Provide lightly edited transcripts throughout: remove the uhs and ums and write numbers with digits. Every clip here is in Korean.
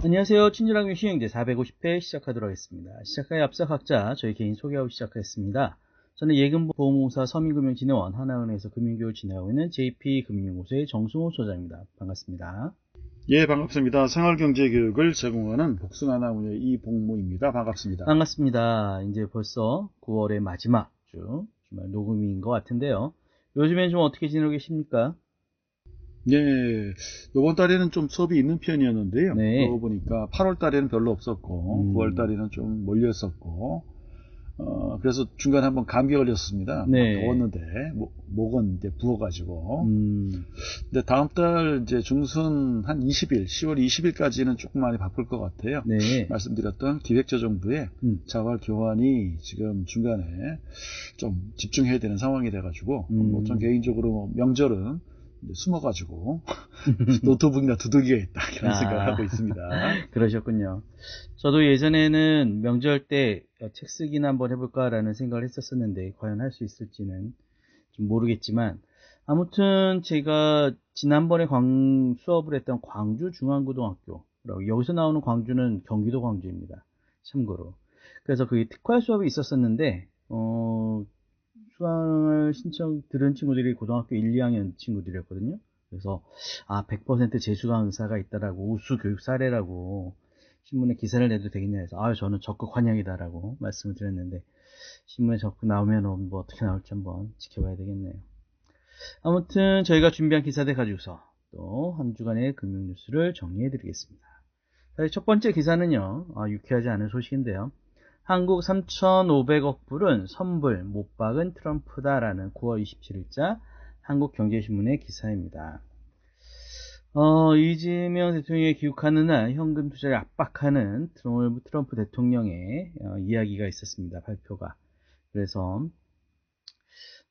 안녕하세요. 친절하게 시행제 450회 시작하도록 하겠습니다. 시작하기 앞서 각자 저희 개인 소개하고 시작하겠습니다. 저는 예금보험공사 서민금융진흥원 하나은행에서 금융교육을 진행하고 있는 JP금융연구소의 정승호 소장입니다. 반갑습니다. 예, 반갑습니다. 생활경제교육을 제공하는 복숭아나무의 이복무입니다. 반갑습니다. 반갑습니다. 이제 벌써 9월의 마지막 주말 녹음인 것 같은데요. 요즘엔 좀 어떻게 지내고 계십니까? 예, 이번 달에는 좀 수업이 있는 편이었는데요. 네. 그러고 보니까 8월 달에는 별로 없었고 9월 달에는 좀 몰렸었고 그래서 중간에 한번 감기 걸렸습니다. 네. 더웠는데 목은 이제 부어가지고 근데 다음 달 이제 중순 한 20일 10월 20일까지는 조금 많이 바쁠 것 같아요. 네. 말씀드렸던 기획재정부의 자발 교환이 지금 중간에 좀 집중해야 되는 상황이 돼가지고 전 개인적으로 명절은 숨어가지고 노트북이나 두들기가 있다 이런 생각을 하고 있습니다. 그러셨군요. 저도 예전에는 명절 때 책 쓰기나 한번 해볼까라는 생각을 했었었는데 과연 할 수 있을지는 좀 모르겠지만, 아무튼 제가 지난번에 수업을 했던 광주 중앙고등학교, 여기서 나오는 광주는 경기도 광주입니다. 참고로. 그래서 그게 특화 수업이 있었었는데 수강을 들은 친구들이 고등학교 1, 2학년 친구들이었거든요. 그래서 100% 재수강 의사가 있다라고, 우수 교육 사례라고 신문에 기사를 내도 되겠냐 해서 저는 적극 환영이다라고 말씀을 드렸는데, 신문에 적극 나오면 뭐 어떻게 나올지 한번 지켜봐야 되겠네요. 아무튼 저희가 준비한 기사들 가지고서 또 한 주간의 금융 뉴스를 정리해 드리겠습니다. 첫 번째 기사는요, 유쾌하지 않은 소식인데요. 한국 3,500억 불은 선불 못 박은 트럼프다라는 9월 27일자 한국경제신문의 기사입니다. 이재명 대통령이 귀국하는 날 현금 투자를 압박하는 트럼프 대통령의 이야기가 있었습니다. 발표가. 그래서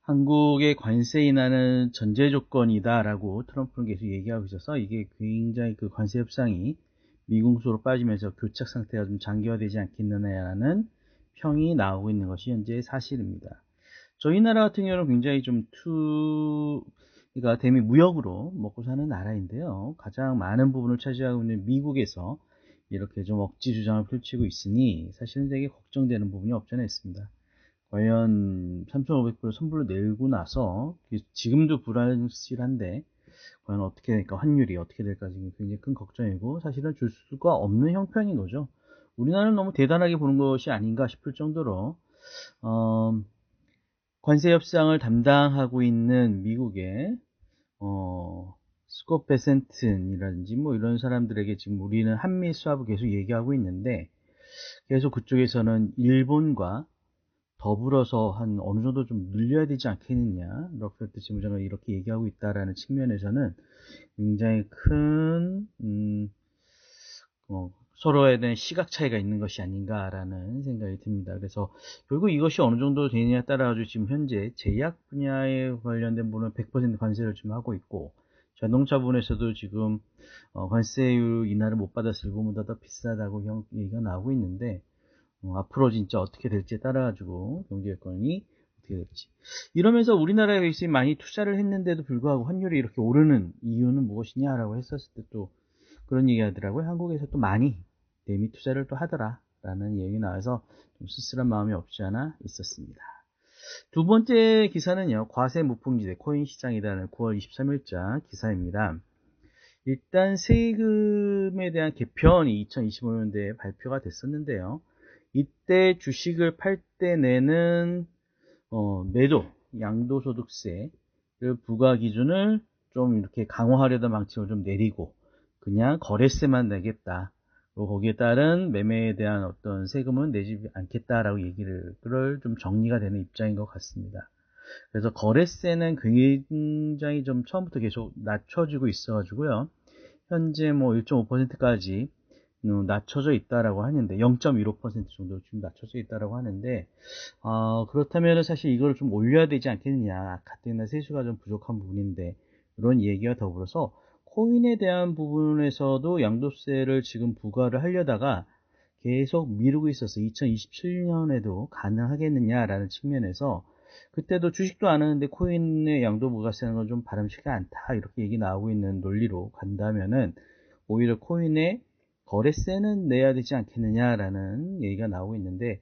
한국의 관세 인하는 전제 조건이다라고 트럼프는 계속 얘기하고 있어서 이게 굉장히 그 관세 협상이 미궁수로 빠지면서 교착 상태가 좀 장기화되지 않겠느냐라는 평이 나오고 있는 것이 현재 사실입니다. 저희 나라 같은 경우는 굉장히 그러니까 대미 무역으로 먹고 사는 나라인데요. 가장 많은 부분을 차지하고 있는 미국에서 이렇게 좀 억지 주장을 펼치고 있으니 사실은 되게 걱정되는 부분이 없지 않아 있습니다. 과연 3,500불 선불로 내고 나서 지금도 불확실한데 과연 어떻게 될까, 환율이 어떻게 될까 지금 굉장히 큰 걱정이고, 사실은 줄 수가 없는 형편인 거죠. 우리나라는 너무 대단하게 보는 것이 아닌가 싶을 정도로 관세 협상을 담당하고 있는 미국의 스콧 베센튼이라든지 뭐 이런 사람들에게 지금 우리는 한미 수합을 계속 얘기하고 있는데, 계속 그쪽에서는 일본과 더불어서 한 어느 정도 좀 늘려야 되지 않겠느냐, 러셀트 지부장은 이렇게 얘기하고 있다라는 측면에서는 굉장히 큰 서로에 대한 시각 차이가 있는 것이 아닌가라는 생각이 듭니다. 그래서 결국 이것이 어느 정도 되느냐에 따라 지금 현재 제약 분야에 관련된 부분은 100% 관세를 지금 하고 있고, 자동차 부분에서도 지금 관세율 인하를 못 받아서 일본보다 더 비싸다고 얘기가 나오고 있는데, 앞으로 진짜 어떻게 될지에 따라 가지고 경제 여건이 어떻게 될지. 이러면서 우리나라에 많이 투자를 했는데도 불구하고 환율이 이렇게 오르는 이유는 무엇이냐라고 했었을 때 또 그런 얘기 하더라고요. 한국에서 또 많이 대미 투자를 또 하더라라는 얘기 나와서 좀 씁쓸한 마음이 없지 않아 있었습니다. 두 번째 기사는요, 과세 무풍지대 코인 시장이라는 9월 23일자 기사입니다. 일단 세금에 대한 개편이 2025년도에 발표가 됐었는데요. 이때 주식을 팔 때 내는 매도 양도소득세를 부과 기준을 좀 이렇게 강화하려던 방침을 좀 내리고 그냥 거래세만 내겠다. 거기에 따른 매매에 대한 어떤 세금은 내지 않겠다라고 얘기를 좀 정리가 되는 입장인 것 같습니다. 그래서 거래세는 굉장히 좀 처음부터 계속 낮춰지고 있어가지고요. 현재 뭐 1.5%까지 낮춰져 있다라고 하는데, 0.15% 정도 지금 낮춰져 있다라고 하는데, 그렇다면 사실 이걸 좀 올려야 되지 않겠느냐. 가뜩이나 세수가 좀 부족한 부분인데, 이런 얘기와 더불어서 코인에 대한 부분에서도 양도세를 지금 부과를 하려다가 계속 미루고 있어서 2027년에도 가능하겠느냐라는 측면에서, 그때도 주식도 안 하는데 코인의 양도 부과세는 건 좀 바람직하지 않다 이렇게 얘기 나오고 있는 논리로 간다면은 오히려 코인의 거래세는 내야 되지 않겠느냐라는 얘기가 나오고 있는데,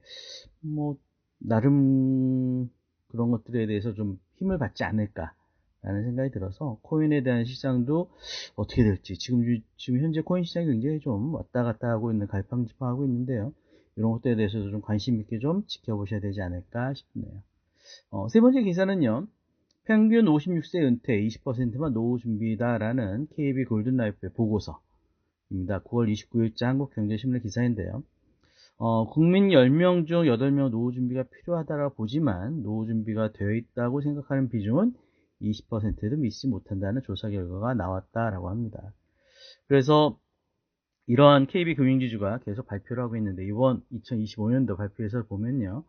나름 그런 것들에 대해서 좀 힘을 받지 않을까라는 생각이 들어서, 코인에 대한 시장도 어떻게 될지, 지금 현재 코인 시장이 굉장히 좀 왔다 갔다 하고 있는, 갈팡질팡하고 있는데요. 이런 것들에 대해서도 좀 관심 있게 좀 지켜보셔야 되지 않을까 싶네요. 세 번째 기사는요, 평균 56세 은퇴 20%만 노후 준비다라는 KB 골든라이프의 보고서입니다. 9월 29일자 한국경제신문 기사인데요. 국민 10명 중 8명 노후 준비가 필요하다라고 보지만 노후 준비가 되어 있다고 생각하는 비중은 20%도 미치지 못한다는 조사 결과가 나왔다라고 합니다. 그래서 이러한 KB금융지주가 계속 발표를 하고 있는데, 이번 2025년도 발표에서 보면요,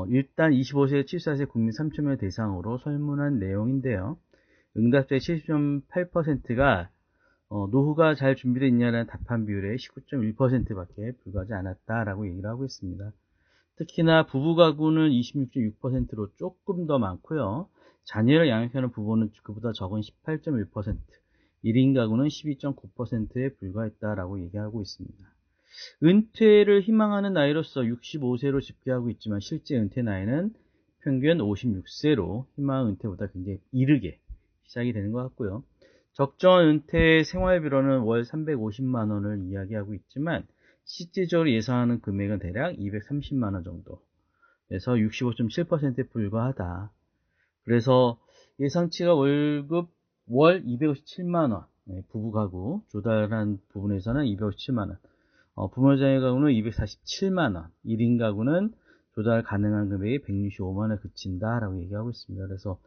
일단 25세 74세 국민 3,000명 대상으로 설문한 내용인데요, 응답자의 70.8%가 노후가 잘 준비되어 있냐는 답한 비율의 19.1%밖에 불과하지 않았다라고 얘기를 하고 있습니다. 특히나 부부 가구는 26.6%로 조금 더 많고요, 자녀를 양육하는 부부는 그보다 적은 18.1%, 1인 가구는 12.9%에 불과했다라고 얘기하고 있습니다. 은퇴를 희망하는 나이로서 65세로 집계하고 있지만 실제 은퇴 나이는 평균 56세로 희망 은퇴보다 굉장히 이르게 시작이 되는 것 같고요. 적정한 은퇴 생활비로는 월 350만 원을 이야기하고 있지만 실질적으로 예상하는 금액은 대략 230만 원 정도. 그래서 65.7%에 불과하다. 그래서 예상치가 월급 월 257만 원. 부부 가구 조달한 부분에서는 257만 원. 부모자녀 가구는 247만 원. 1인 가구는 조달 가능한 금액이 165만 원에 그친다라고 얘기하고 있습니다. 그래서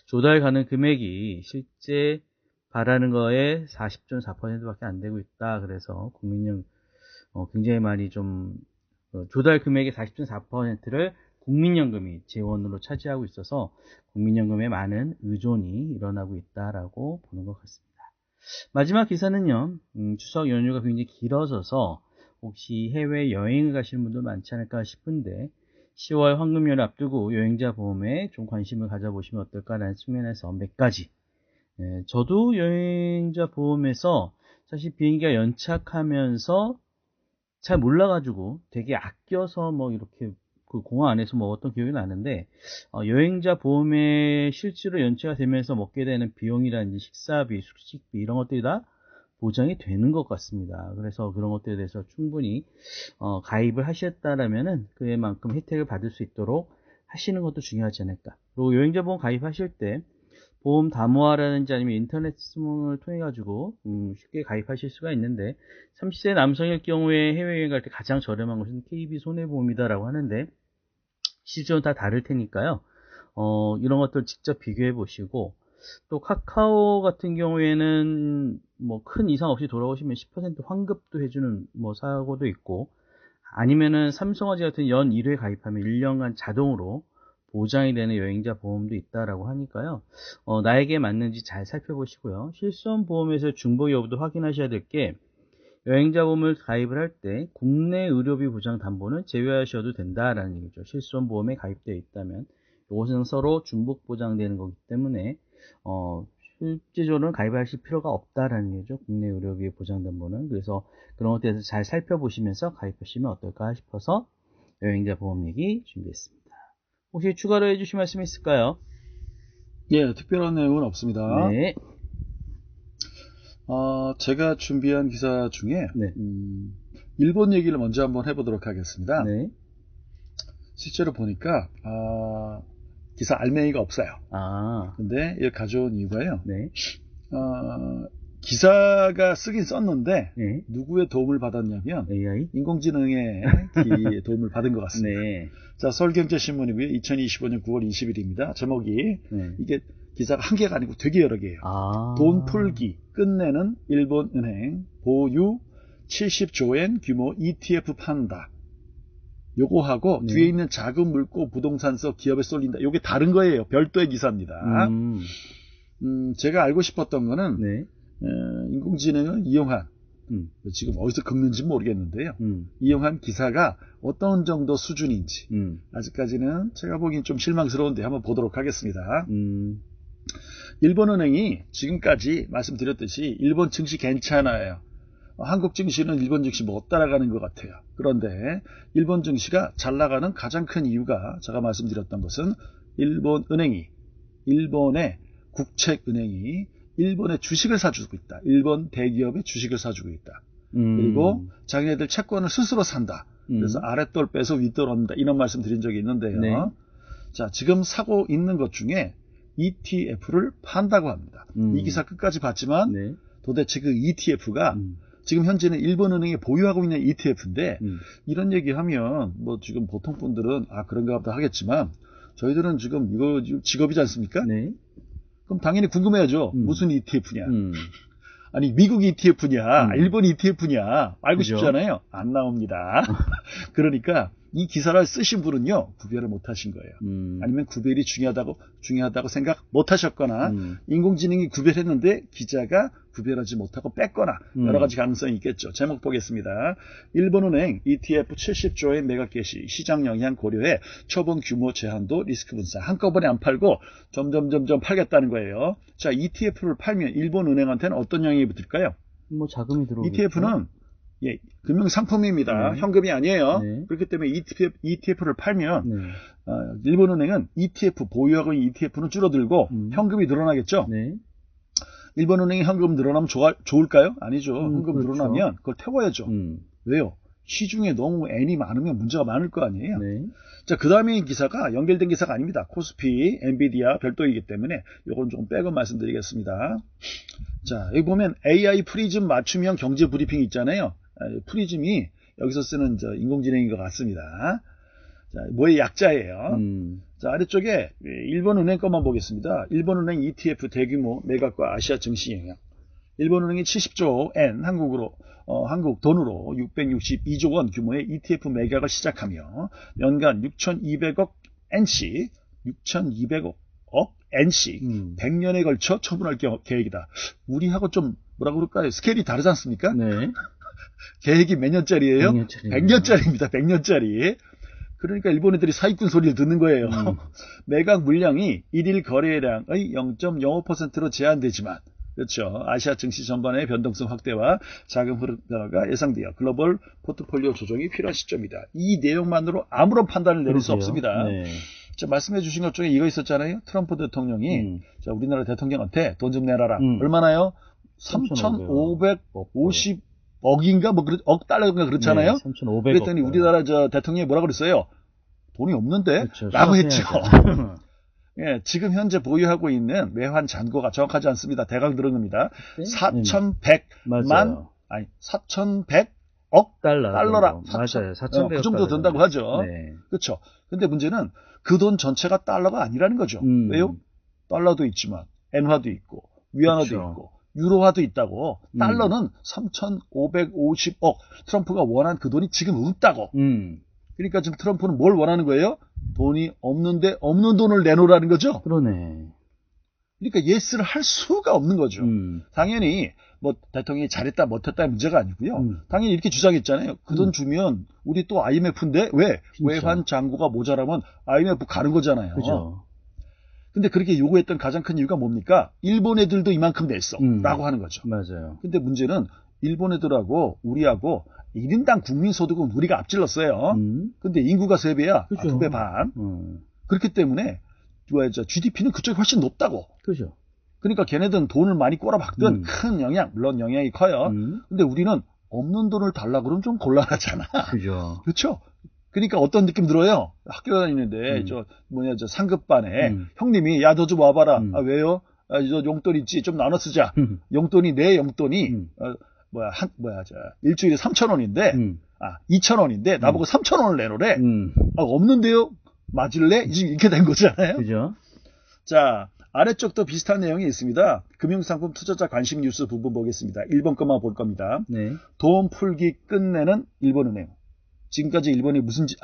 조달 가능 금액이 실제 바라는 거에 40.4%밖에 안 되고 있다. 그래서 국민연금 굉장히 많이 좀 조달 금액의 40.4%를 국민연금이 재원으로 차지하고 있어서 국민연금에 많은 의존이 일어나고 있다라고 보는 것 같습니다. 마지막 기사는요, 추석 연휴가 굉장히 길어져서 혹시 해외 여행을 가시는 분들 많지 않을까 싶은데 10월 황금연휴 앞두고 여행자 보험에 좀 관심을 가져보시면 어떨까라는 측면에서 몇 가지. 저도 여행자 보험에서 사실 비행기가 연착하면서 잘 몰라가지고 되게 아껴서 이렇게 그 공항 안에서 먹었던 기억이 나는데, 여행자 보험에 실제로 연체가 되면서 먹게 되는 비용이라든지 식사비, 숙식비 이런 것들이 다 보장이 되는 것 같습니다. 그래서 그런 것들에 대해서 충분히 가입을 하셨다라면은 그만큼 혜택을 받을 수 있도록 하시는 것도 중요하지 않을까. 그리고 여행자 보험 가입하실 때 보험 담화라든지 아니면 인터넷 수문을 통해 가지고 쉽게 가입하실 수가 있는데, 30세 남성일 경우에 해외여행 갈 때 가장 저렴한 것은 KB 손해보험이다라고 하는데 실제로는 다 다를 테니까요. 이런 것들 직접 비교해 보시고, 또 카카오 같은 경우에는 큰 이상 없이 돌아오시면 10% 환급도 해주는 사고도 있고, 아니면은 삼성화재 같은 연 1회 가입하면 1년간 자동으로 보장이 되는 여행자 보험도 있다라고 하니까요. 나에게 맞는지 잘 살펴보시고요. 실손 보험에서 중복 여부도 확인하셔야 될 게, 여행자 보험을 가입을 할 때 국내 의료비 보장 담보는 제외하셔도 된다라는 얘기죠. 실손 보험에 가입되어 있다면 이것은 서로 중복 보장되는 거기 때문에 실제적으로는 가입하실 필요가 없다라는 얘기죠. 국내 의료비 보장 담보는. 그래서 그런 것에 대해서 잘 살펴보시면서 가입하시면 어떨까 싶어서 여행자 보험 얘기 준비했습니다. 혹시 추가로 해주실 말씀 있을까요? 예, 특별한 내용은 없습니다. 네. 제가 준비한 기사 중에 일본 얘기를 먼저 한번 해보도록 하겠습니다. 네. 실제로 보니까 기사 알맹이가 없어요. 근데 이걸 가져온 이유가요. 네. 기사가 쓰긴 썼는데 누구의 도움을 받았냐면 AI? 인공지능의 도움을 받은 것 같습니다. 네. 자, 서울경제신문이고요. 2025년 9월 20일입니다. 제목이 이게 기사가 한 개가 아니고 되게 여러 개예요. 돈 풀기 끝내는 일본 은행 보유 70조엔 규모 ETF 판다. 요거하고 뒤에 있는 자금 물고 부동산서 기업에 쏠린다. 요게 다른 거예요. 별도의 기사입니다. 제가 알고 싶었던 거는 인공지능을 이용한 지금 어디서 긁는지 모르겠는데요. 이용한 기사가 어떤 정도 수준인지 아직까지는 제가 보기엔 좀 실망스러운데 한번 보도록 하겠습니다. 일본은행이 지금까지 말씀드렸듯이 일본 증시 괜찮아요. 한국 증시는 일본 증시 못 따라가는 것 같아요. 그런데 일본 증시가 잘 나가는 가장 큰 이유가 제가 말씀드렸던 것은 일본 은행이, 일본의 국책은행이 일본의 주식을 사주고 있다. 일본 대기업의 주식을 사주고 있다. 그리고 자기네들 채권을 스스로 산다. 그래서 아랫돌 빼서 윗돌 얻는다. 이런 말씀 드린 적이 있는데요. 네. 자, 지금 사고 있는 것 중에 ETF를 판다고 합니다. 이 기사 끝까지 봤지만 네. 도대체 그 ETF가 지금 현재는 일본은행이 보유하고 있는 ETF인데 이런 얘기하면 뭐 지금 보통 분들은 그런가 보다 하겠지만 저희들은 지금 이거 직업이지 않습니까? 네. 그럼 당연히 궁금해야죠. 무슨 ETF냐? 아니 미국 ETF냐? 일본 ETF냐? 알고 그죠? 싶잖아요. 안 나옵니다. 그러니까 이 기사를 쓰신 분은요 구별을 못 하신 거예요. 아니면 구별이 중요하다고 생각 못 하셨거나 인공지능이 구별했는데 기자가 구별하지 못하고 뺐거나 여러 가지 가능성이 있겠죠. 제목 보겠습니다. 일본은행 ETF 70조의 매각 개시, 시장 영향 고려해 처분 규모 제한도 리스크 분산. 한꺼번에 안 팔고 점점 팔겠다는 거예요. 자, ETF를 팔면 일본은행한테는 어떤 영향이 붙을까요? 뭐 자금이 들어오겠죠. ETF는 금융상품입니다. 현금이 아니에요. 네. 그렇기 때문에 ETF를 팔면 네. 일본은행은 ETF, 보유하고 있는 ETF는 줄어들고 현금이 늘어나겠죠. 네. 일본은행이 현금 늘어나면 좋을까요? 아니죠. 현금 그렇죠. 늘어나면 그걸 태워야죠. 왜요? 시중에 너무 N이 많으면 문제가 많을 거 아니에요. 네. 자, 그 다음에 기사가 연결된 기사가 아닙니다. 코스피, 엔비디아 별도이기 때문에 이건 조금 빼고 말씀드리겠습니다. 자, 여기 보면 AI 프리즘 맞춤형 경제 브리핑 있잖아요. 프리즘이 여기서 쓰는 인공지능인 것 같습니다. 자, 뭐의 약자예요. 자, 아래쪽에 일본은행 것만 보겠습니다. 일본은행 ETF 대규모 매각과 아시아 증시 영향. 일본은행이 70조 엔, 한국 돈으로 662조 원 규모의 ETF 매각을 시작하며 연간 6,200억 엔씩 100년에 걸쳐 처분할 계획이다. 우리하고 좀 뭐라 그럴까요? 스케일이 다르지 않습니까? 네. 계획이 몇 년짜리예요? 100년짜리. 100년짜리입니다. 100년짜리. 그러니까 일본 애들이 사기꾼 소리를 듣는 거예요. 매각 물량이 1일 거래량의 0.05%로 제한되지만, 그렇죠. 아시아 증시 전반의 변동성 확대와 자금 흐름 변화가 예상되어 글로벌 포트폴리오 조정이 필요한 시점이다. 이 내용만으로 아무런 판단을 내릴 수 없습니다. 네. 자, 말씀해 주신 것 중에 이거 있었잖아요. 트럼프 대통령이 자, 우리나라 대통령한테 돈 좀 내놔라. 얼마나요? 3,550억인가 뭐 억 달러인가 그렇잖아요. 네, 3,500억. 그랬더니 우리나라 대통령이 뭐라 그랬어요? 돈이 없는데? 그렇죠. 라고 했죠. 예, 지금 현재 보유하고 있는 외환 잔고가 정확하지 않습니다. 대강 들은 겁니다. 4,100억 달러라. 맞아요. 4,100억 그 정도 된다고 하죠. 네. 그렇죠. 근데 문제는 그 돈 전체가 달러가 아니라는 거죠. 왜요? 달러도 있지만 엔화도 있고 위안화도 그렇죠. 있고 유로화도 있다고. 달러는 3,550억. 트럼프가 원한 그 돈이 지금 없다고. 그러니까 지금 트럼프는 뭘 원하는 거예요? 돈이 없는데 없는 돈을 내놓으라는 거죠. 그러네. 그러니까 예스를 할 수가 없는 거죠. 당연히 뭐 대통령이 잘했다 못했다의 문제가 아니고요. 당연히 이렇게 주장했잖아요. 그 돈 주면 우리 또 IMF인데 왜? 진짜. 외환 잔고가 모자라면 IMF 가는 거잖아요. 그죠. 근데 그렇게 요구했던 가장 큰 이유가 뭡니까? 일본 애들도 이만큼 냈어 라고 하는 거죠. 맞아요. 근데 문제는 일본 애들하고 우리하고 1인당 국민소득은 우리가 앞질렀어요. 근데 인구가 3배야. 그죠. 2배 반. 그렇기 때문에 GDP는 그쪽이 훨씬 높다고. 그죠. 그러니까 걔네들은 돈을 많이 꼬라박든 큰 영향, 물론 영향이 커요. 근데 우리는 없는 돈을 달라고 그러면 좀 곤란하잖아. 그죠. 그렇죠? 그러니까 어떤 느낌 들어요? 학교 다니는데 상급반에 형님이 야 너 좀 와봐라. 왜요? 저 용돈 있지? 좀 나눠 쓰자. 용돈이 내 용돈이 일주일에 3,000원인데 2,000원인데 나보고 3,000원을 내놓으래. 없는데요? 맞을래? 지금 이렇게 된 거잖아요. 그죠. 자, 아래쪽도 비슷한 내용이 있습니다. 금융상품 투자자 관심 뉴스 부분 보겠습니다. 1번 것만 볼 겁니다. 네. 돈 풀기 끝내는 일본은행. 지금까지 일본이 무슨 짓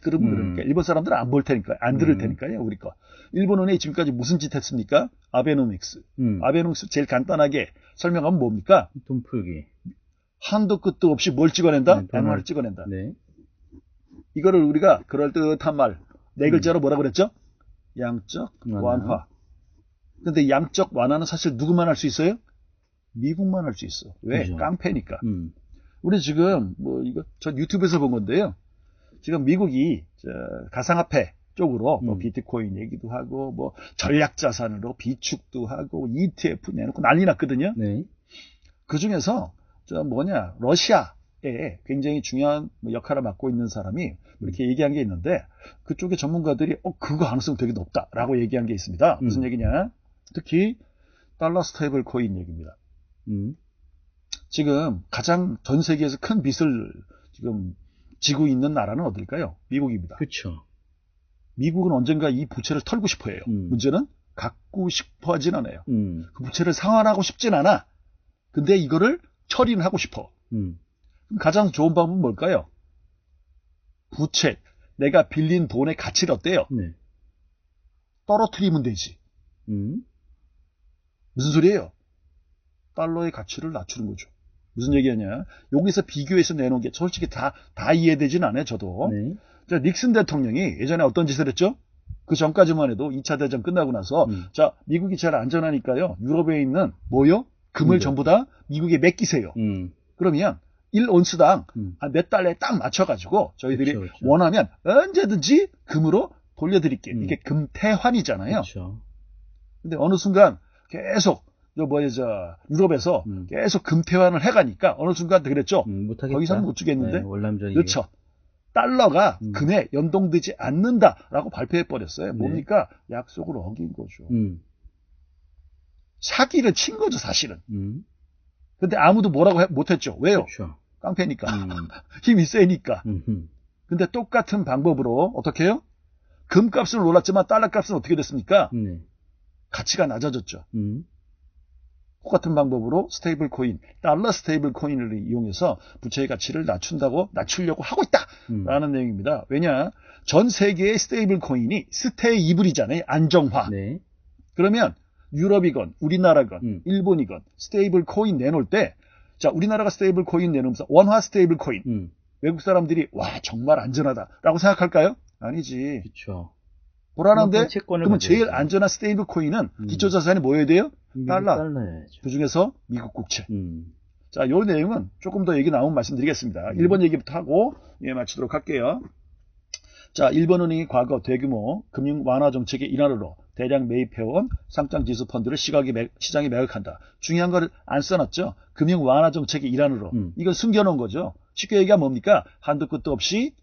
그러면 그러니까 일본 사람들은 안 볼 테니까 안 들을 테니까요. 우리 거. 일본은행이 지금까지 무슨 짓 했습니까? 아베노믹스. 아베노믹스 제일 간단하게 설명하면 뭡니까? 돈 풀기. 한도 끝도 없이 뭘 찍어낸다? 네, 엔화를 찍어낸다. 네. 이거를 우리가 그럴듯한 말 네 글자로 뭐라 그랬죠? 양적 완화. 근데 양적 완화는 사실 누구만 할 수 있어요? 미국만 할 수 있어. 왜? 그렇죠. 깡패니까. 우리 지금 이거 전 유튜브에서 본 건데요. 지금 미국이 가상화폐 쪽으로 비트코인 얘기도 하고 전략자산으로 비축도 하고 ETF 내놓고 난리 났거든요. 네. 그 중에서 러시아에 굉장히 중요한 역할을 맡고 있는 사람이 이렇게 얘기한 게 있는데 그쪽의 전문가들이 그거 가능성 되게 높다라고 얘기한 게 있습니다. 무슨 얘기냐? 특히 달러 스테이블 코인 얘기입니다. 지금 가장 전 세계에서 큰 빚을 지금 지고 있는 나라는 어딜까요? 미국입니다. 그렇죠. 미국은 언젠가 이 부채를 털고 싶어 해요. 문제는 갖고 싶어 하진 않아요. 그 부채를 상환하고 싶진 않아. 근데 이거를 처리는 하고 싶어. 가장 좋은 방법은 뭘까요? 부채, 내가 빌린 돈의 가치를 어때요? 네. 떨어뜨리면 되지. 무슨 소리예요? 달러의 가치를 낮추는 거죠. 무슨 얘기하냐? 여기서 비교해서 내놓은 게 솔직히 다 이해되진 않아요, 저도. 네. 닉슨 대통령이 예전에 어떤 짓을 했죠? 그 전까지만 해도 2차 대전 끝나고 나서 미국이 제일 안전하니까요. 유럽에 있는 금을 전부 다 미국에 맡기세요. 그러면 1온스당 몇 달러에 딱 맞춰가지고 저희들이 그렇죠. 원하면 언제든지 금으로 돌려드릴게요. 이게 금태환이잖아요. 그렇죠. 근데 어느 순간 계속 유럽에서 계속 금태환을 해가니까 어느 순간 그랬죠. 더 이상 못 주겠는데. 네, 그렇죠. 달러가 금에 연동되지 않는다라고 발표해버렸어요. 뭡니까? 약속을 어긴 거죠. 사기를 친 거죠, 사실은. 근데 아무도 뭐라고 못했죠. 왜요? 그렇죠. 깡패니까. 힘이 세니까. 근데 똑같은 방법으로 어떻게 해요? 금값은 올랐지만 달러값은 어떻게 됐습니까? 가치가 낮아졌죠. 똑같은 방법으로 스테이블 코인, 달러 스테이블 코인을 이용해서 부채의 가치를 낮추려고 하고 있다라는 내용입니다. 왜냐? 전 세계의 스테이블 코인이 스테이블이잖아요. 안정화. 네. 그러면 유럽이건 우리나라건 일본이건 스테이블 코인 내놓을 때, 자, 우리나라가 스테이블 코인 내놓으면서 원화 스테이블 코인, 외국 사람들이 와 정말 안전하다라고 생각할까요? 아니지. 그렇죠. 불안한데 그러면 제일 안전한 스테이블 코인은 기초자산이 뭐여야 돼요? 달러. 그 중에서 미국 국채. 자, 요 내용은 조금 더 얘기 나오면 말씀드리겠습니다. 일본 얘기부터 하고 마치도록 할게요. 자, 일본은행이 과거 대규모 금융 완화 정책의 일환으로 대량 매입해온 상장지수 펀드를 시장에 매각한다. 중요한 걸 안 써놨죠. 금융 완화 정책의 일환으로. 이건 숨겨놓은 거죠. 쉽게 얘기하면 뭡니까? 한도 끝도 없이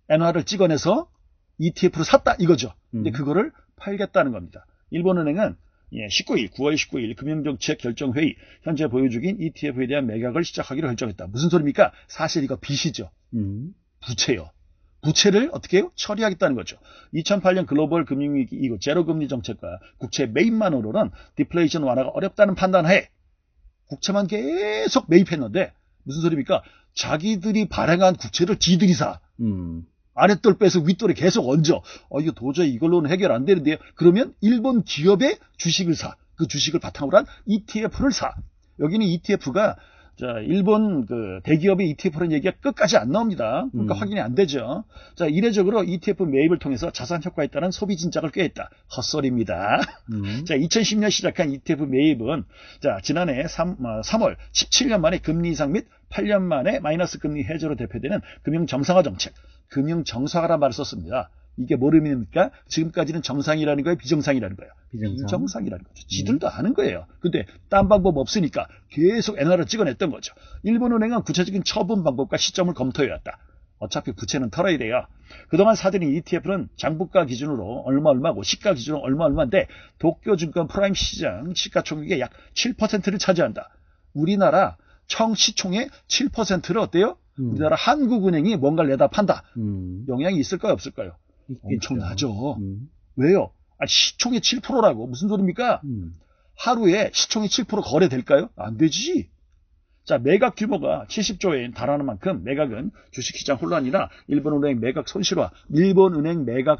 엔화를 찍어내서 ETF로 샀다 이거죠. 근데 그거를 팔겠다는 겁니다. 일본은행은 9월 19일 금융정책 결정회의 현재 보유 중인 ETF에 대한 매각을 시작하기로 결정했다. 무슨 소리입니까? 사실 이거 빚이죠. 부채요. 부채를 어떻게 해요? 처리하겠다는 거죠. 2008년 글로벌 금융위기 이후 제로금리 정책과 국채 매입만으로는 디플레이션 완화가 어렵다는 판단하에 국채만 계속 매입했는데 무슨 소리입니까? 자기들이 발행한 국채를 지들이 사. 아랫돌 빼서 윗돌에 계속 얹어. 이거 도저히 이걸로는 해결 안 되는데요. 그러면 일본 기업의 주식을 사. 그 주식을 바탕으로 한 ETF를 사. 여기는 ETF가 일본 대기업의 ETF라는 얘기가 끝까지 안 나옵니다. 그러니까 확인이 안 되죠. 자, 이례적으로 ETF 매입을 통해서 자산 효과에 따른 소비 진작을 꾀했다. 헛소리입니다. 자, 2010년 시작한 ETF 매입은 지난해 3월 17년 만에 금리 인상 및 8년 만에 마이너스 금리 해제로 대표되는 금융 정상화 정책. 금융 정상화란 말을 썼습니다. 이게 뭘 의미합니까? 지금까지는 정상이라는 거예요? 비정상이라는 거예요? 비정상이라는 거죠. 지들도 아는 거예요. 근데 딴 방법 없으니까 계속 엔화를 찍어냈던 거죠. 일본은행은 구체적인 처분 방법과 시점을 검토해왔다. 어차피 부채는 털어야 돼요. 그동안 사들인 ETF는 장부가 기준으로 얼마고 시가 기준으로 얼마인데 도쿄증권 프라임 시장 시가총액의 약 7%를 차지한다. 우리나라 청시총의 7%를 어때요? 우리나라 한국은행이 뭔가를 내다 판다. 영향이 있을까요? 없을까요? 엄청나죠. 왜요? 시총의 7%라고 무슨 소리입니까? 하루에 시총이 7% 거래될까요? 안 되지. 자, 매각 규모가 70조에 달하는 만큼 매각은 주식시장 혼란이나 일본은행 매각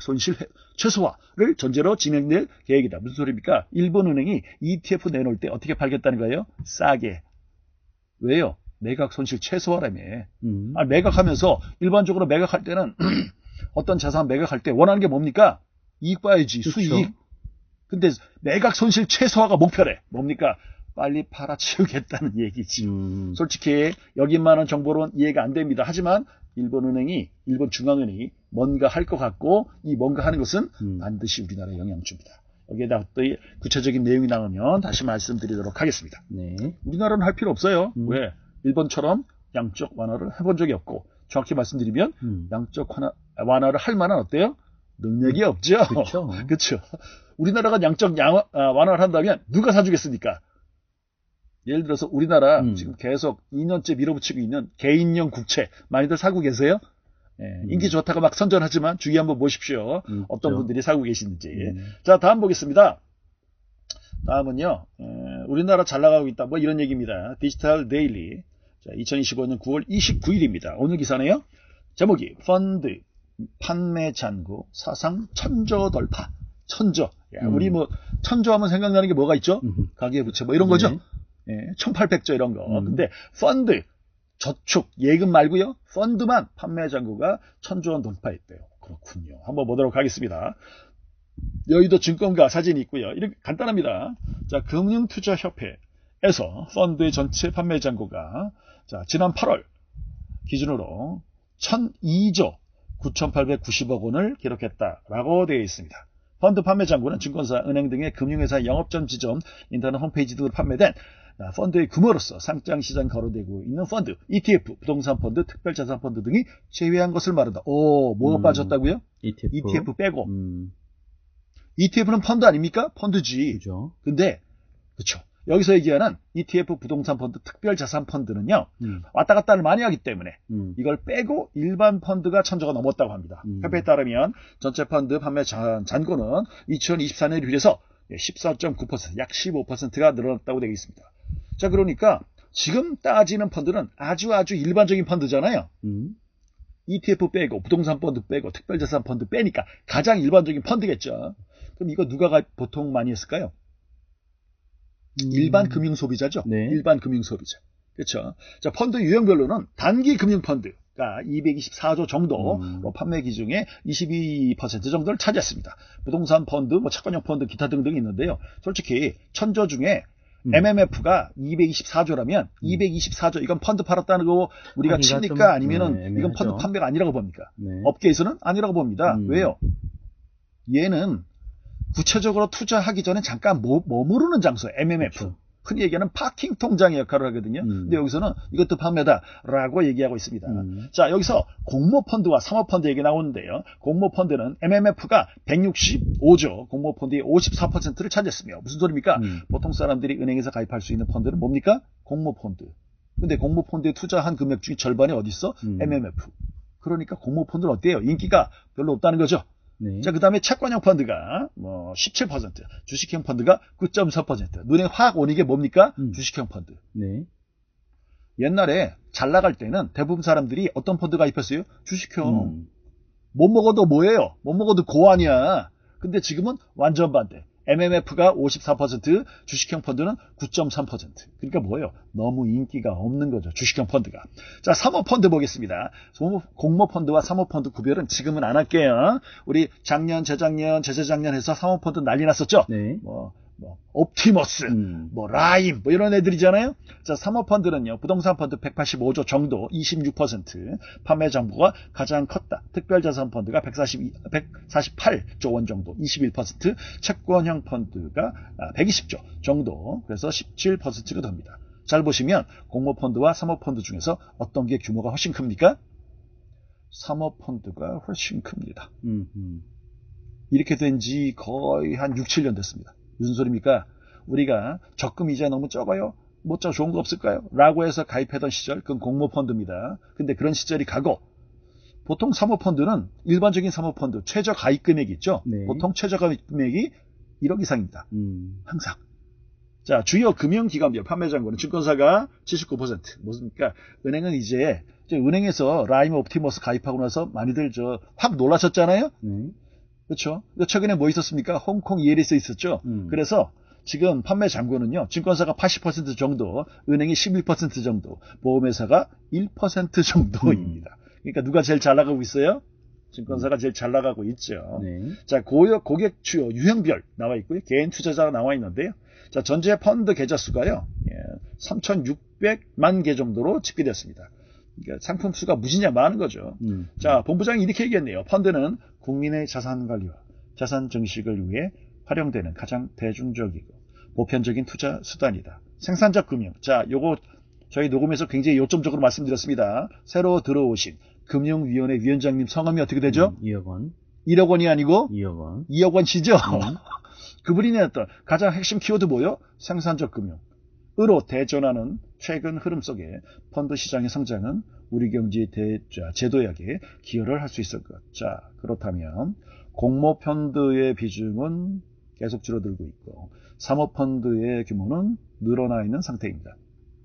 손실 최소화를 전제로 진행될 계획이다. 무슨 소리입니까? 일본은행이 ETF 내놓을 때 어떻게 팔겠다는 거예요? 싸게. 왜요? 매각 손실 최소화라며. 매각하면서 일반적으로 매각할 때는 어떤 자산 매각할 때 원하는 게 뭡니까? 이익 봐야지. 그렇죠. 수익. 근데 매각 손실 최소화가 목표래. 뭡니까? 빨리 팔아치우겠다는 얘기지. 솔직히 여기만한 정보로는 이해가 안 됩니다. 하지만 일본 중앙은행이 뭔가 할 것 같고 이 뭔가 하는 것은 반드시 우리나라에 영향을 줍니다. 여기에다 또 구체적인 내용이 나오면 다시 말씀드리도록 하겠습니다. 네. 우리나라는 할 필요 없어요. 왜? 일본처럼 양적 완화를 해본 적이 없고 정확히 말씀드리면 양적 완화를 할 만한 어때요? 능력이 없죠. 그렇죠. 우리나라가 양적 완화를 한다면 누가 사주겠습니까? 예를 들어서 우리나라 지금 계속 2년째 밀어붙이고 있는 개인용 국채 많이들 사고 계세요? 인기 좋다고 막 선전하지만 주의 한번 보십시오. 어떤 분들이 사고 계시는지. 자, 다음 보겠습니다. 다음은요. 우리나라 잘 나가고 있다. 뭐 이런 얘기입니다. 디지털 데일리. 자, 2025년 9월 29일입니다. 오늘 기사네요. 제목이 펀드 판매 잔고 사상 천조 돌파. 천조. 야, 우리 뭐 천조 하면 생각나는 게 뭐가 있죠? 가계부채 뭐 이런 거죠? 1800조 이런 거. 근데 펀드 저축 예금 말고요. 펀드만 판매 잔고가 1000조 원 돌파했대요. 그렇군요. 한번 보도록 하겠습니다. 여의도 증권가 사진이 있고요. 이렇게 간단합니다. 자, 금융투자협회에서 펀드의 전체 판매 잔고가 자, 지난 8월 기준으로 1002조 9890억 원을 기록했다라고 되어 있습니다. 펀드 판매 잔고는 증권사, 은행 등의 금융회사 영업전 지점, 인터넷 홈페이지 등으로 판매된 펀드의 규모로서 상장시장 거래되고 있는 펀드, ETF, 부동산 펀드, 특별자산 펀드 등이 제외한 것을 말한다. 뭐가 빠졌다고요? ETF 빼고. ETF는 펀드 아닙니까? 펀드지. 그죠. 근데 그렇죠. 여기서 얘기하는 ETF, 부동산 펀드, 특별자산 펀드는요. 왔다 갔다를 많이 하기 때문에 이걸 빼고 일반 펀드가 1000조가 넘었다고 합니다. 협회에 따르면 전체 펀드 판매 잔고는 2024년에 비해서 14.9%, 약 15%가 늘어났다고 되어 있습니다. 자, 그러니까 지금 따지는 펀드는 아주 일반적인 펀드잖아요. ETF 빼고 부동산 펀드 빼고 특별자산 펀드 빼니까 가장 일반적인 펀드겠죠. 그럼 이거 누가 보통 많이 했을까요? 일반 금융 소비자죠. 네. 일반 금융 소비자. 그렇죠. 자, 펀드 유형별로는 단기 금융 펀드가 224조 정도 판매 기중에 22% 정도를 차지했습니다. 부동산 펀드, 뭐 채권형 펀드, 기타 등등이 있는데요. 솔직히 1000조 중에 MMF가 224조라면 224조 이건 펀드 팔았다는 거 우리가 칩니까? 아니면은 이건 펀드 판매가 아니라고 봅니까? 업계에서는 아니라고 봅니다. 왜요? 얘는 구체적으로 투자하기 전에 잠깐 머무르는 장소, MMF. 그렇죠. 흔히 얘기하는 파킹 통장의 역할을 하거든요. 근데 여기서는 이것도 판매다라고 얘기하고 있습니다. 자, 여기서 공모펀드와 사모펀드 얘기 나오는데요. 공모펀드는 MMF가 165조, 공모펀드의 54%를 차지했으며 무슨 소리입니까? 보통 사람들이 은행에서 가입할 수 있는 펀드는 뭡니까? 공모펀드. 근데 공모펀드에 투자한 금액 중에 절반이 어디 있어? MMF. 그러니까 공모펀드는 어때요? 인기가 별로 없다는 거죠. 네. 자, 그 다음에 채권형 펀드가 17%, 주식형 펀드가 9.4%. 눈에 확 오는 게 뭡니까? 주식형 펀드. 네. 옛날에 잘 나갈 때는 대부분 사람들이 어떤 펀드 가입했어요? 주식형. 못 먹어도 뭐예요? 못 먹어도 고환이야. 근데 지금은 완전 반대. MMF가 54%, 주식형 펀드는 9.3%. 그러니까 뭐예요? 너무 인기가 없는 거죠. 주식형 펀드가. 자, 사모펀드 보겠습니다. 공모펀드와 사모펀드 구별은 지금은 안 할게요. 우리 작년, 재작년, 재재작년 해서 사모펀드 난리 났었죠? 네. 옵티머스, 라임, 이런 애들이잖아요. 자, 사모펀드는요, 부동산 펀드 185조 정도, 26%, 판매 잔고가 가장 컸다. 특별자산 펀드가 148조 원 정도, 21%, 채권형 펀드가 120조 정도, 그래서 17%가 됩니다. 잘 보시면 공모펀드와 사모펀드 중에서 어떤 게 규모가 훨씬 큽니까? 사모펀드가 훨씬 큽니다. 이렇게 된 지 거의 한 6, 7년 됐습니다. 무슨 소리입니까? 우리가 적금 이자 너무 적어요? 뭐 저 좋은 거 없을까요? 라고 해서 가입하던 시절, 그건 공모펀드입니다. 근데 그런 시절이 가고, 보통 사모펀드는 일반적인 사모펀드 최저 가입 금액이 있죠? 네. 보통 최저 가입 금액이 1억 이상입니다. 항상. 자, 주요 금융기관별 판매 잔고는 증권사가 79%. 무엇입니까? 은행은 이제 은행에서 라임 옵티머스 가입하고 나서 많이들 확 놀라셨잖아요? 그렇죠. 최근에 뭐 있었습니까? 홍콩 ELS 있었죠. 그래서 지금 판매 잔고는요, 증권사가 80% 정도, 은행이 11% 정도, 보험회사가 1% 정도입니다. 그러니까 누가 제일 잘 나가고 있어요? 증권사가 제일 잘 나가고 있죠. 네. 자, 고객 주요 유형별 나와 있고요. 개인 투자자가 나와 있는데요. 자, 전체 펀드 계좌 수가요. 3,600만 개 정도로 집계됐습니다. 그러니까 상품 수가 무지냐 많은 거죠. 자, 본부장이 이렇게 얘기했네요. 펀드는 국민의 자산 관리와 자산 증식을 위해 활용되는 가장 대중적이고 보편적인 투자 수단이다. 생산적 금융. 자, 요거 저희 녹음에서 굉장히 요점적으로 말씀드렸습니다. 새로 들어오신 금융위원회 위원장님 성함이 어떻게 되죠? 2억 원. 1억 원이 아니고 2억 원. 2억 원치죠? 그분이 냈던 가장 핵심 키워드 뭐요? 생산적 금융으로 대전하는 최근 흐름 속에 펀드 시장의 성장은 우리 경제의 제도약에 기여를 할 수 있을 것. 자, 그렇다면 공모펀드의 비중은 계속 줄어들고 있고 사모펀드의 규모는 늘어나 있는 상태입니다.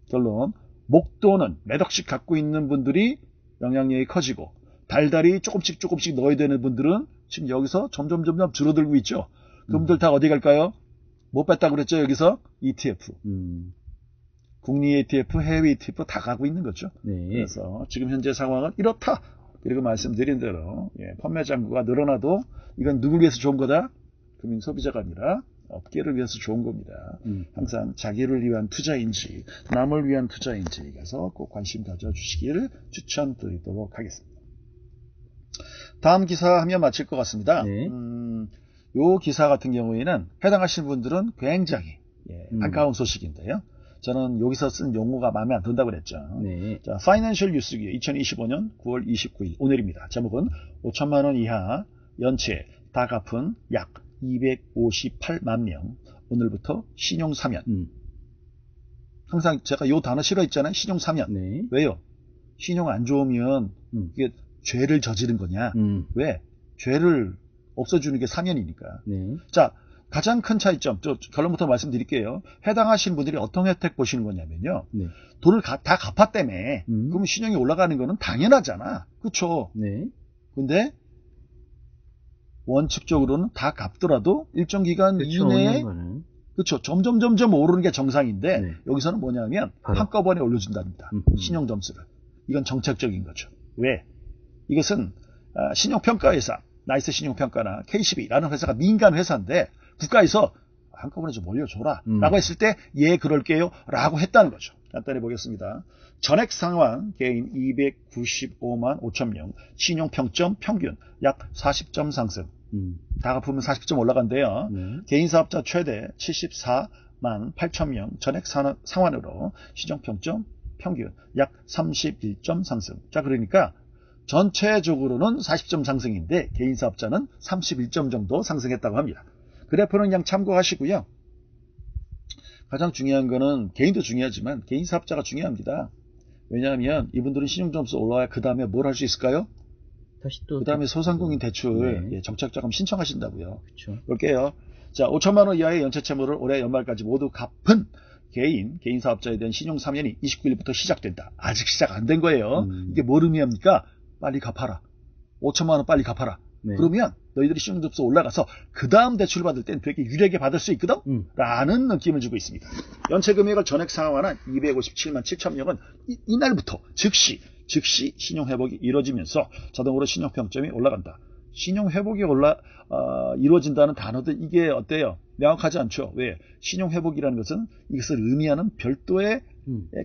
결론, 목돈은 몇 억씩 갖고 있는 분들이 영향력이 커지고 달달이 조금씩 넣어야 되는 분들은 지금 여기서 점점 줄어들고 있죠. 그분들 다 어디 갈까요? 못 뺐다고 그랬죠. 여기서 ETF. 국내 ETF, 해외 ETF 다 가고 있는 거죠. 네. 그래서 지금 현재 상황은 이렇다. 그리고 말씀드린 대로 판매 잔고가 늘어나도 이건 누굴 위해서 좋은 거다? 금융 소비자가 아니라 업계를 위해서 좋은 겁니다. 항상 자기를 위한 투자인지 남을 위한 투자인지 가서 꼭 관심 가져주시기를 추천드리도록 하겠습니다. 다음 기사 하면 마칠 것 같습니다. 네. 요 기사 같은 경우에는 해당하신 분들은 굉장히 반가운 소식인데요. 저는 여기서 쓴 용어가 마음에 안 든다고 그랬죠. 네. 자, 파이낸셜 뉴스기 2025년 9월 29일 오늘입니다. 제목은 5천만 원 이하 연체 다 갚은 약 258만 명 오늘부터 신용 사면. 항상 제가 요 단어 싫어했잖아요. 신용 사면. 네. 왜요? 신용 안 좋으면 이게 죄를 저지른 거냐? 왜? 죄를 없어주는 게 사면이니까. 네. 자, 가장 큰 차이점, 결론부터 말씀드릴게요. 해당하신 분들이 어떤 혜택 보시는 거냐면요. 네. 돈을 다 갚았다며. 그럼 신용이 올라가는 거는 당연하잖아. 그쵸? 네. 근데 원칙적으로는 다 갚더라도 일정 기간 그쵸, 이내에 그렇죠. 점점 오르는 게 정상인데 네. 여기서는 뭐냐면 한꺼번에 올려준답니다. 신용 점수를. 이건 정책적인 거죠. 왜? 이것은 신용평가회사, 나이스 신용평가나 KCB라는 회사가 민간 회사인데 국가에서 한꺼번에 좀 올려줘라 라고 했을 때 예 그럴게요 라고 했다는 거죠. 간단히 보겠습니다. 전액 상환 개인 295만 5천 명, 신용평점 평균 약 40점 상승. 다 갚으면 40점 올라간대요. 개인 사업자 최대 74만 8천 명 전액 상환으로 신용평점 평균 약 31점 상승. 자, 그러니까 전체적으로는 40점 상승인데 개인 사업자는 31점 정도 상승했다고 합니다. 그래프는 그냥 참고하시고요. 가장 중요한 거는 개인도 중요하지만 개인 사업자가 중요합니다. 왜냐하면 이분들은 신용점수 올라와야 그 다음에 뭘 할 수 있을까요? 다시 또 그 다음에 소상공인 대출 정책자금 신청하신다고요. 그렇죠. 볼게요. 자, 5천만 원 이하의 연체 채무를 올해 연말까지 모두 갚은 개인 사업자에 대한 신용 사면이 29일부터 시작된다. 아직 시작 안 된 거예요. 이게 뭘 의미합니까? 빨리 갚아라. 5천만 원 빨리 갚아라. 네. 그러면 너희들이 신용점수 올라가서 그 다음 대출 받을 땐 되게 유리하게 받을 수 있거든? 라는 느낌을 주고 있습니다. 연체 금액을 전액 상환한 257만 7천 명은 이날부터 즉시 신용회복이 이루어지면서 자동으로 신용평점이 올라간다. 신용회복이 이루어진다는 단어도 이게 어때요? 명확하지 않죠. 왜? 신용회복이라는 것은 이것을 의미하는 별도의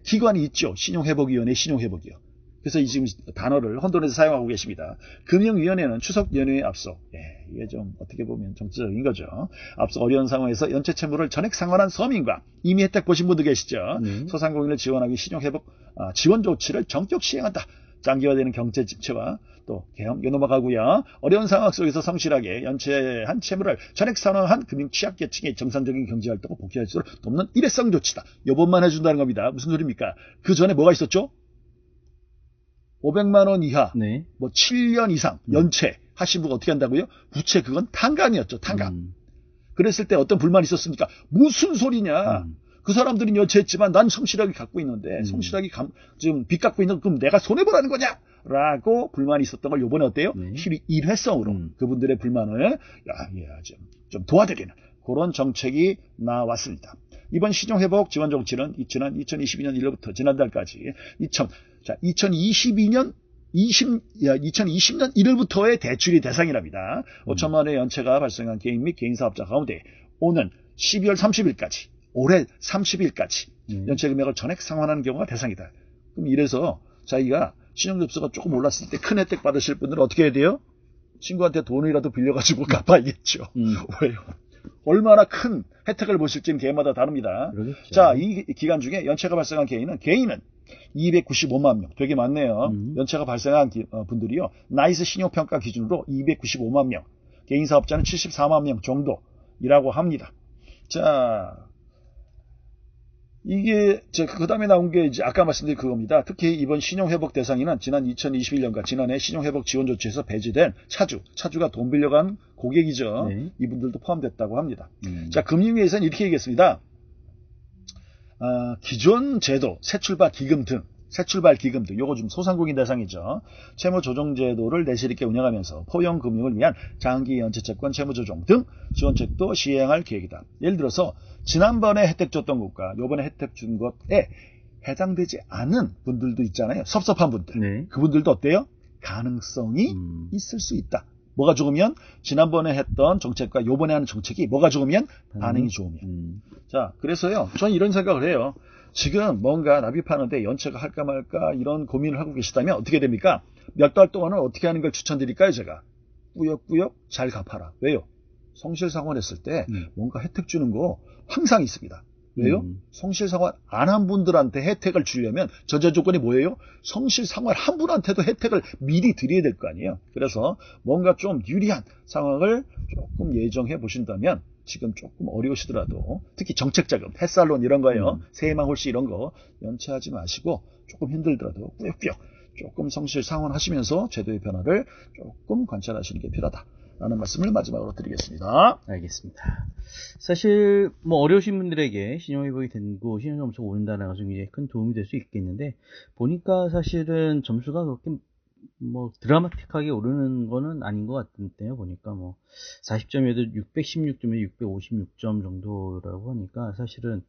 기관이 있죠. 신용회복위원회, 신용회복이요. 그래서 이 지금 단어를 혼돈해서 사용하고 계십니다. 금융위원회는 추석 연휴에 앞서, 이게 좀 어떻게 보면 정치적인 거죠. 앞서 어려운 상황에서 연체 채무를 전액 상환한 서민과 이미 혜택 보신 분도 계시죠. 소상공인을 지원하기 신용회복 지원 조치를 전격 시행한다. 장기화되는 경제 집체와 또 계엄 넘어가고요. 어려운 상황 속에서 성실하게 연체한 채무를 전액 상환한 금융 취약계층의 정상적인 경제활동을 복귀할 수 있도록 돕는 일회성 조치다. 요번만 해준다는 겁니다. 무슨 소리입니까? 그 전에 뭐가 있었죠? 500만 원 이하, 네. 7년 이상 연체 하신 분가 어떻게 한다고요? 부채 그건 탕감이었죠. 탕감. 그랬을 때 어떤 불만이 있었습니까? 무슨 소리냐? 그 사람들은 연체했지만 난 성실하게 갖고 있는데 성실하게 지금 빚 갖고 있는 그럼 내가 손해보라는 거냐? 라고 불만이 있었던 걸 요번에 어때요? 일회성으로 그분들의 불만을 좀 도와드리는 그런 정책이 나왔습니다. 이번 신용회복 지원 정치는 지난 2022년 1월부터 지난달까지 2022년 2020년 1월부터의 대출이 대상이랍니다. 5천만 원의 연체가 발생한 개인 및 개인사업자 가운데 오는 12월 30일까지, 올해 30일까지 연체 금액을 전액 상환하는 경우가 대상이다. 그럼 이래서 자기가 신용접수가 조금 올랐을 때 큰 혜택 받으실 분들은 어떻게 해야 돼요? 친구한테 돈이라도 빌려가지고 갚아야겠죠. 왜요? 얼마나 큰 혜택을 보실지는 개인마다 다릅니다. 그러겠죠. 자, 이 기간 중에 연체가 발생한 개인은 295만 명, 되게 많네요. 연체가 발생한 분들이요, 나이스 신용평가 기준으로 295만 명, 개인사업자는 74만 명 정도이라고 합니다. 자, 이게 그 다음에 나온 게 이제 아까 말씀드린 그겁니다. 특히 이번 신용회복 대상에는 지난 2021년과 지난해 신용회복 지원 조치에서 배제된 차주가 돈 빌려간 고객이죠. 네. 이분들도 포함됐다고 합니다. 자, 금융위에서는 이렇게 얘기했습니다. 기존 제도, 새출발 기금 등 요거 좀 소상공인 대상이죠. 채무조정제도를 내실 있게 운영하면서 포용금융을 위한 장기 연체채권 채무조정 등 지원책도 시행할 계획이다. 예를 들어서 지난번에 혜택 줬던 것과 이번에 혜택 준 것에 해당되지 않은 분들도 있잖아요. 섭섭한 분들. 네. 그분들도 어때요? 가능성이 있을 수 있다. 뭐가 좋으면 지난번에 했던 정책과 이번에 하는 정책이 뭐가 좋으면 반응이 좋으면. 자, 그래서요, 저는 이런 생각을 해요. 지금 뭔가 납입하는데 연체가 할까 말까 이런 고민을 하고 계시다면 어떻게 됩니까? 몇 달 동안은 어떻게 하는 걸 추천드릴까요? 제가 꾸역꾸역 잘 갚아라. 왜요? 성실상환했을 때 뭔가 혜택 주는 거 항상 있습니다. 왜요? 성실상환 안 한 분들한테 혜택을 주려면 전제 조건이 뭐예요? 성실상환 한 분한테도 혜택을 미리 드려야 될 거 아니에요. 그래서 뭔가 좀 유리한 상황을 조금 예정해 보신다면 지금 조금 어려우시더라도 특히 정책자금, 햇살론 이런 거예요. 세망 홀씨 이런 거 연체하지 마시고 조금 힘들더라도 꾸역꾸역 조금 성실상환하시면서 제도의 변화를 조금 관찰하시는 게 필요하다. 라는 말씀을 마지막으로 드리겠습니다. 알겠습니다. 사실 뭐 어려우신 분들에게 신용회복이 되고 신용점수가 오른다는 것은 굉장히 큰 도움이 될 수 있겠는데 보니까 사실은 점수가 그렇게 뭐 드라마틱하게 오르는 거는 아닌 것 같은데요. 보니까 뭐 40점에도 616점에 656점 정도라고 하니까 사실은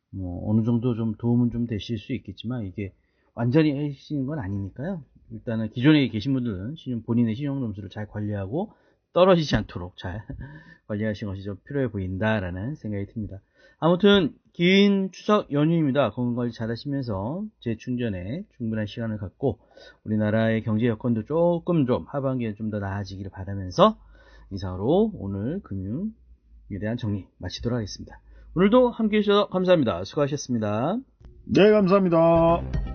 뭐 어느 정도 좀 도움은 좀 되실 수 있겠지만 이게 완전히 하시는 건 아니니까요. 일단은 기존에 계신 분들은 본인의 신용 점수를 잘 관리하고 떨어지지 않도록 잘 관리하시는 것이 좀 필요해 보인다라는 생각이 듭니다. 아무튼 긴 추석 연휴입니다. 건강관리 잘 하시면서 재충전에 충분한 시간을 갖고 우리나라의 경제 여건도 조금 좀 하반기에 좀 더 나아지기를 바라면서 이상으로 오늘 금융에 대한 정리 마치도록 하겠습니다. 오늘도 함께해 주셔서 감사합니다. 수고하셨습니다. 네, 감사합니다.